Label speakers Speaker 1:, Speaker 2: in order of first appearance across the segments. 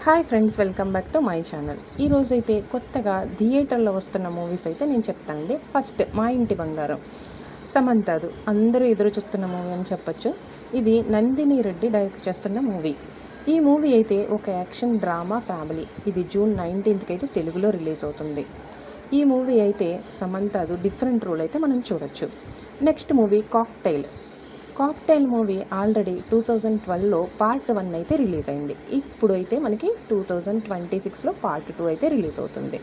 Speaker 1: Hi friends, welcome back to my channel. ఈరోజైతే కొత్తగా థియేటర్లో వస్తున్న మూవీస్ అయితే నేను చెప్తానండి. ఫస్ట్ మా ఇంటి బంగారం, సమంతది అందరూ ఎదురు చూస్తున్న మూవీ అని చెప్పొచ్చు. ఇది నందిని రెడ్డి డైరెక్ట్ చేస్తున్న మూవీ. ఈ మూవీ అయితే ఒక యాక్షన్ డ్రామా ఫ్యామిలీ. ఇది జూన్ 19th అయితే తెలుగులో రిలీజ్ అవుతుంది. ఈ మూవీ అయితే సమంతది డిఫరెంట్ రోల్ అయితే మనం చూడొచ్చు. Next movie cocktail movie already 2012లో పార్ట్ 1 అయితే రిలీజ్ అయింది. ఇప్పుడు అయితే మనకి 2026లో పార్ట్ 2 అయితే రిలీజ్ అవుతుంది.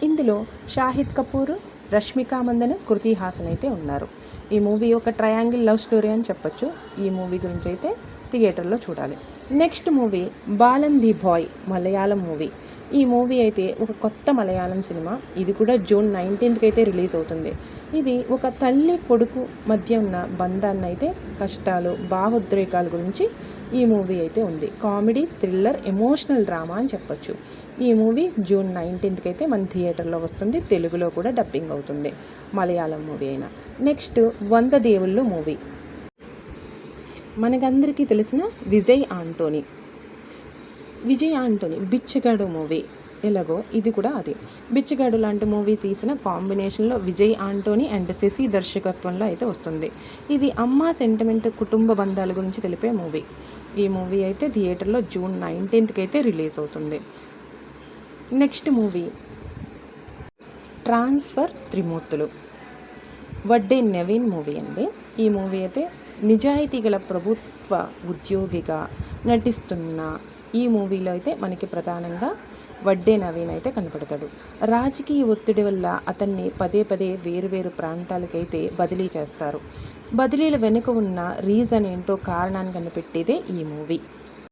Speaker 1: ఇందులో షాహిద్ కపూర్, రష్మిక మందన, కృతి హాసన్ అయితే ఉన్నారు. ఈ మూవీ ఒక ట్రయాంగిల్ లవ్ స్టోరీ అని చెప్పొచ్చు. ఈ మూవీ గురించి అయితే థియేటర్లో చూడాలి. Next movie Balan the boy, Malayalam movie. ఈ మూవీ అయితే ఒక కొత్త మలయాళం సినిమా. ఇది కూడా జూన్ 19th అయితే రిలీజ్ అవుతుంది. ఇది ఒక తల్లి కొడుకు మధ్య ఉన్న బంధాన్ని అయితే, కష్టాలు, భావోద్రేకాల గురించి ఈ మూవీ అయితే ఉంది. కామెడీ, థ్రిల్లర్, ఎమోషనల్ డ్రామా అని చెప్పొచ్చు. ఈ మూవీ జూన్ 19th అయితే మన థియేటర్లో వస్తుంది. తెలుగులో కూడా డబ్బింగ్ అవుతుంది, మలయాళం మూవీ అయినా. నెక్స్ట్ 100 దేవుళ్ళు మూవీ. మనకందరికీ తెలిసిన విజయ్ ఆంటోనీ బిచ్చగాడు మూవీ ఎలాగో ఇది కూడా అదే. బిచ్చగాడు లాంటి మూవీ తీసిన కాంబినేషన్లో విజయ్ ఆంటోనీ అండ్ శశి దర్శకత్వంలో అయితే వస్తుంది. ఇది అమ్మ సెంటిమెంట్, కుటుంబ బంధాల గురించి తెలిపే మూవీ. ఈ మూవీ అయితే థియేటర్లో జూన్ 19th అయితే రిలీజ్ అవుతుంది. నెక్స్ట్ మూవీ ట్రాన్స్ఫర్ త్రిమూర్తులు, వడ్డే నవీన్ మూవీ అండి. ఈ మూవీ అయితే నిజాయితీ గల ప్రభుత్వ ఉద్యోగిగా నటిస్తున్న ఈ మూవీలో అయితే మనకి ప్రధానంగా వడ్డే నవీన్ అయితే కనపడతాడు. రాజకీయ ఒత్తిడి వల్ల అతన్ని పదే వేరువేరు ప్రాంతాలకైతే బదిలీ చేస్తారు. బదిలీల వెనుక ఉన్న రీజన్ ఏంటో, కారణాన్ని కనిపెట్టేదే ఈ మూవీ.